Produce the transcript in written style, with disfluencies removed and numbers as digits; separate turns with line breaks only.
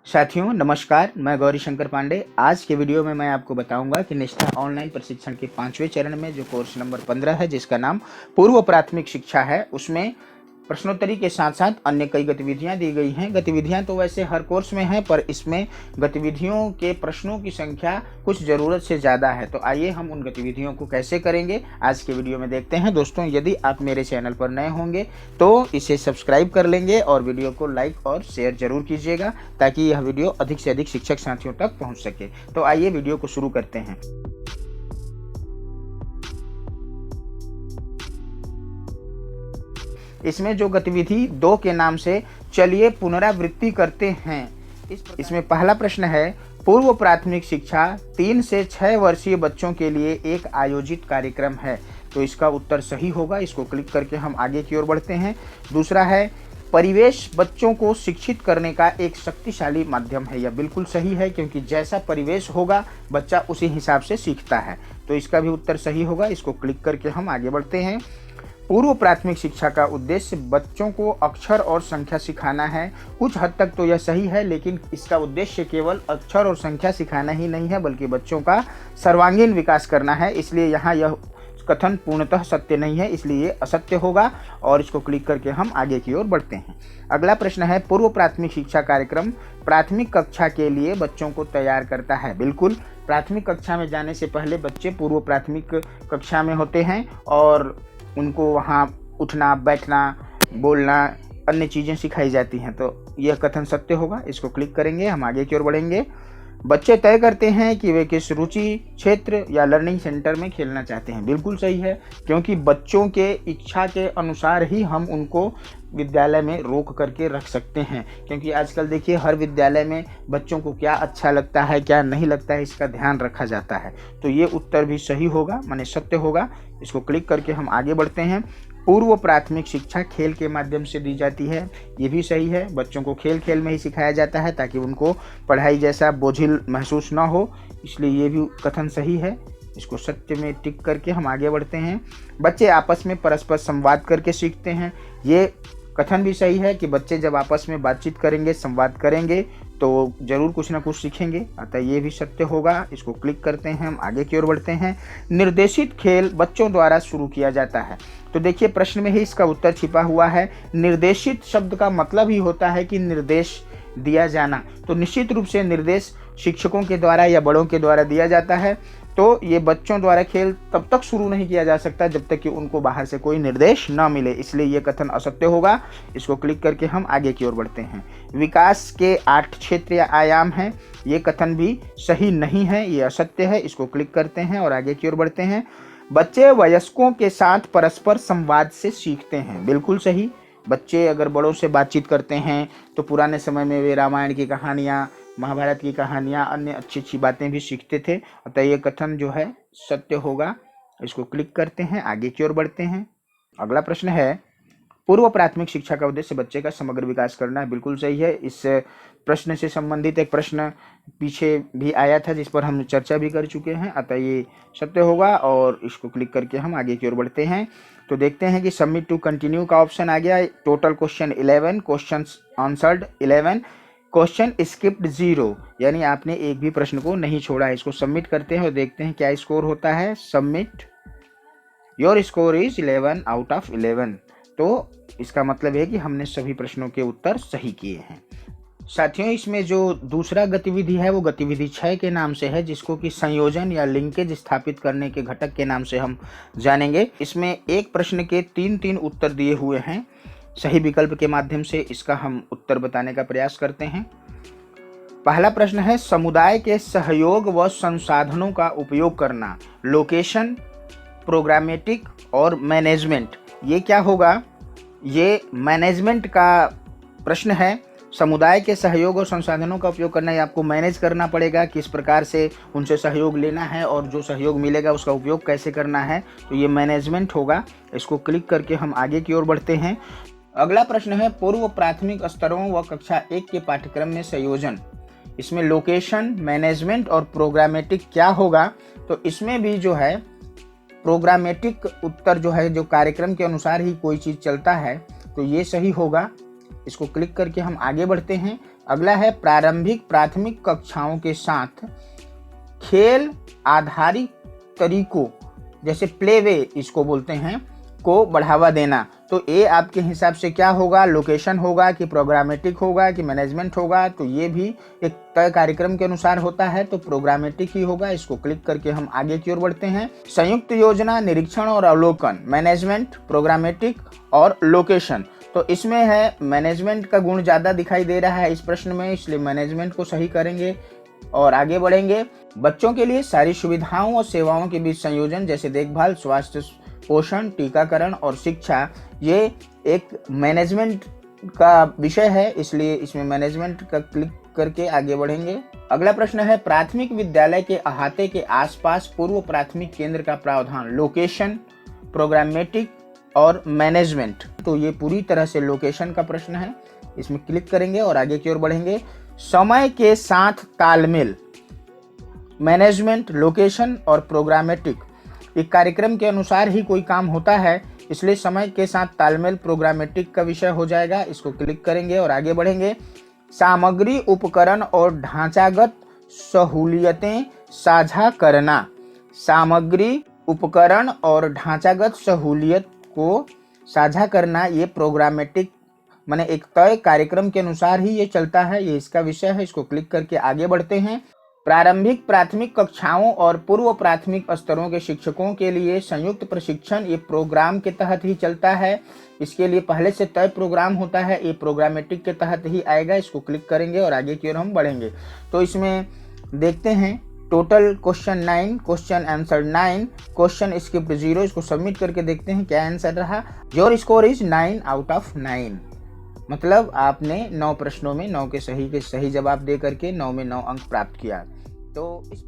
साथियों नमस्कार, मैं गौरी शंकर पांडे। आज के वीडियो में मैं आपको बताऊंगा कि निष्ठा ऑनलाइन प्रशिक्षण के 5वें चरण में जो कोर्स नंबर 15 है, जिसका नाम पूर्व प्राथमिक शिक्षा है, उसमें प्रश्नोत्तरी के साथ साथ अन्य कई गतिविधियां दी गई हैं। गतिविधियां तो वैसे हर कोर्स में हैं, पर इसमें गतिविधियों के प्रश्नों की संख्या कुछ ज़रूरत से ज़्यादा है। तो आइए हम उन गतिविधियों को कैसे करेंगे आज के वीडियो में देखते हैं। दोस्तों, यदि आप मेरे चैनल पर नए होंगे तो इसे सब्सक्राइब कर लेंगे और वीडियो को लाइक और शेयर जरूर कीजिएगा, ताकि यह वीडियो अधिक से अधिक शिक्षक साथियों तक पहुँच सके। तो आइए वीडियो को शुरू करते हैं। इसमें जो गतिविधि 2 के नाम से चलिए पुनरावृत्ति करते हैं, इसमें पहला प्रश्न है, पूर्व प्राथमिक शिक्षा 3 से 6 वर्षीय बच्चों के लिए एक आयोजित कार्यक्रम है। तो इसका उत्तर सही होगा। इसको क्लिक करके हम आगे की ओर बढ़ते हैं। दूसरा है, परिवेश बच्चों को शिक्षित करने का एक शक्तिशाली माध्यम है। यह बिल्कुल सही है, क्योंकि जैसा परिवेश होगा बच्चा उसी हिसाब से सीखता है। तो इसका भी उत्तर सही होगा। इसको क्लिक करके हम आगे बढ़ते हैं। पूर्व प्राथमिक शिक्षा का उद्देश्य बच्चों को अक्षर और संख्या सिखाना है। कुछ हद तक तो यह सही है, लेकिन इसका उद्देश्य केवल अक्षर और संख्या सिखाना ही नहीं है, बल्कि बच्चों का सर्वांगीण विकास करना है। इसलिए यहाँ यह कथन पूर्णतः सत्य नहीं है, इसलिए ये असत्य होगा। और इसको क्लिक करके हम आगे की ओर बढ़ते हैं। अगला प्रश्न है, पूर्व प्राथमिक शिक्षा कार्यक्रम प्राथमिक कक्षा के लिए बच्चों को तैयार करता है। बिल्कुल, प्राथमिक कक्षा में जाने से पहले बच्चे पूर्व प्राथमिक कक्षा में होते हैं और उनको वहाँ उठना, बैठना, बोलना, अन्य चीज़ें सिखाई जाती हैं। तो यह कथन सत्य होगा। इसको क्लिक करेंगे, हम आगे की ओर बढ़ेंगे। बच्चे तय करते हैं कि वे किस रुचि क्षेत्र या लर्निंग सेंटर में खेलना चाहते हैं। बिल्कुल सही है, क्योंकि बच्चों के इच्छा के अनुसार ही हम उनको विद्यालय में रोक करके रख सकते हैं। क्योंकि आजकल देखिए, हर विद्यालय में बच्चों को क्या अच्छा लगता है, क्या नहीं लगता है, इसका ध्यान रखा जाता है। तो ये उत्तर भी सही होगा, माने सत्य होगा। इसको क्लिक करके हम आगे बढ़ते हैं। पूर्व प्राथमिक शिक्षा खेल के माध्यम से दी जाती है। ये भी सही है। बच्चों को खेल खेल में ही सिखाया जाता है, ताकि उनको पढ़ाई जैसा बोझिल महसूस ना हो। इसलिए ये भी कथन सही है। इसको सत्य में टिक करके हम आगे बढ़ते हैं। बच्चे आपस में परस्पर संवाद करके सीखते हैं। ये कथन भी सही है कि बच्चे जब आपस में बातचीत करेंगे, संवाद करेंगे, तो जरूर कुछ ना कुछ सीखेंगे। अतः ये भी सत्य होगा। इसको क्लिक करते हैं, हम आगे की ओर बढ़ते हैं। निर्देशित खेल बच्चों द्वारा शुरू किया जाता है। तो देखिए, प्रश्न में ही इसका उत्तर छिपा हुआ है। निर्देशित शब्द का मतलब ही होता है कि निर्देश दिया जाना। तो निश्चित रूप से निर्देश शिक्षकों के द्वारा या बड़ों के द्वारा दिया जाता है। तो ये बच्चों द्वारा खेल तब तक शुरू नहीं किया जा सकता जब तक कि उनको बाहर से कोई निर्देश न मिले। इसलिए ये कथन असत्य होगा। इसको क्लिक करके हम आगे की ओर बढ़ते हैं। विकास के 8 क्षेत्र या आयाम हैं। ये कथन भी सही नहीं है, ये असत्य है। इसको क्लिक करते हैं और आगे की ओर बढ़ते हैं। बच्चे वयस्कों के साथ परस्पर संवाद से सीखते हैं। बिल्कुल सही। बच्चे अगर बड़ों से बातचीत करते हैं तो पुराने समय में वे रामायण की कहानियाँ, महाभारत की कहानियाँ, अन्य अच्छी अच्छी बातें भी सीखते थे। अतः ये कथन जो है सत्य होगा। इसको क्लिक करते हैं, आगे की ओर बढ़ते हैं। अगला प्रश्न है, पूर्व प्राथमिक शिक्षा का उद्देश्य बच्चे का समग्र विकास करना है। बिल्कुल सही है। इस प्रश्न से संबंधित एक प्रश्न पीछे भी आया था, जिस पर हम चर्चा भी कर चुके हैं। अतः ये सत्य होगा। और इसको क्लिक करके हम आगे की ओर बढ़ते हैं। तो देखते हैं कि सबमिट टू कंटिन्यू का ऑप्शन आ गया। Total question 11, question answered 11, question skipped 0, यानी आपने एक भी प्रश्न को नहीं छोड़ा। इसको सबमिट करते हैं और देखते हैं क्या स्कोर होता है। Submit, your score is 11 out of 11। तो इसका मतलब है कि हमने सभी प्रश्नों के उत्तर सही किए हैं। साथियों, इसमें जो दूसरा गतिविधि है वो गतिविधि 6 के नाम से है, जिसको कि संयोजन या लिंकेज स्थापित करने के घटक के नाम से हम जानेंगे। इसमें एक प्रश्न के 3-3 उत्तर दिए हुए हैं। सही विकल्प के माध्यम से इसका हम उत्तर बताने का प्रयास करते हैं। पहला प्रश्न है, समुदाय के सहयोग व संसाधनों का उपयोग करना। लोकेशन, प्रोग्रामेटिक और मैनेजमेंट। ये क्या होगा? ये मैनेजमेंट का प्रश्न है। समुदाय के सहयोग और संसाधनों का उपयोग करना, ये आपको मैनेज करना पड़ेगा, किस प्रकार से उनसे सहयोग लेना है और जो सहयोग मिलेगा उसका उपयोग कैसे करना है। तो ये मैनेजमेंट होगा। इसको क्लिक करके हम आगे की ओर बढ़ते हैं। अगला प्रश्न है, पूर्व प्राथमिक स्तरों व कक्षा 1 के पाठ्यक्रम में संयोजन। इसमें लोकेशन, मैनेजमेंट और प्रोग्रामेटिक क्या होगा? तो इसमें भी जो है प्रोग्रामेटिक उत्तर जो है, जो कार्यक्रम के अनुसार ही कोई चीज़ चलता है, तो ये सही होगा। इसको क्लिक करके हम आगे बढ़ते हैं। अगला है प्रारंभिक प्राथमिक कक्षाओं के साथ खेल आधारित तरीकों जैसे प्ले वे इसको बोलते हैं को बढ़ावा देना। तो ये आपके हिसाब से क्या होगा, लोकेशन होगा कि प्रोग्रामेटिक होगा कि मैनेजमेंट होगा? तो ये भी एक तय कार्यक्रम के अनुसार होता है, तो प्रोग्रामेटिक ही होगा। इसको क्लिक करके हम आगे की ओर बढ़ते हैं। संयुक्त योजना, निरीक्षण और अवलोकन, मैनेजमेंट, प्रोग्रामेटिक और लोकेशन। तो इसमें है मैनेजमेंट का गुण ज़्यादा दिखाई दे रहा है इस प्रश्न में, इसलिए मैनेजमेंट को सही करेंगे और आगे बढ़ेंगे। बच्चों के लिए सारी सुविधाओं और सेवाओं के बीच संयोजन जैसे देखभाल, स्वास्थ्य, पोषण, टीकाकरण और शिक्षा, ये एक मैनेजमेंट का विषय है, इसलिए इसमें मैनेजमेंट का क्लिक करके आगे बढ़ेंगे। अगला प्रश्न है प्राथमिक विद्यालय के अहाते के आसपास पूर्व प्राथमिक केंद्र का प्रावधान, लोकेशन, प्रोग्रामेटिक और मैनेजमेंट। तो ये पूरी तरह से लोकेशन का प्रश्न है, इसमें क्लिक करेंगे और आगे की ओर बढ़ेंगे। समय के साथ तालमेल, मैनेजमेंट, लोकेशन और प्रोग्रामेटिक, एक कार्यक्रम के अनुसार ही कोई काम होता है, इसलिए समय के साथ तालमेल प्रोग्रामेटिक का विषय हो जाएगा। इसको क्लिक करेंगे और आगे बढ़ेंगे। सामग्री, उपकरण और ढांचागत सहूलियतें साझा करना, सामग्री, उपकरण और ढांचागत सहूलियत को साझा करना, ये प्रोग्रामेटिक माने एक तय कार्यक्रम के अनुसार ही ये चलता है, ये इसका विषय है। इसको क्लिक करके आगे बढ़ते हैं। प्रारंभिक प्राथमिक कक्षाओं और पूर्व प्राथमिक स्तरों के शिक्षकों के लिए संयुक्त प्रशिक्षण, ये प्रोग्राम के तहत ही चलता है। इसके लिए पहले से तय प्रोग्राम होता है, ये प्रोग्रामेटिक के तहत ही आएगा। इसको क्लिक करेंगे और आगे की ओर हम बढ़ेंगे। तो इसमें देखते हैं total question 9, question answer 9, question script 0। इसको सबमिट करके देखते हैं क्या आंसर रहा। Your score is 9 out of 9, मतलब आपने 9 प्रश्नों में 9 के सही जवाब दे करके 9 में 9 अंक प्राप्त किया। तो इस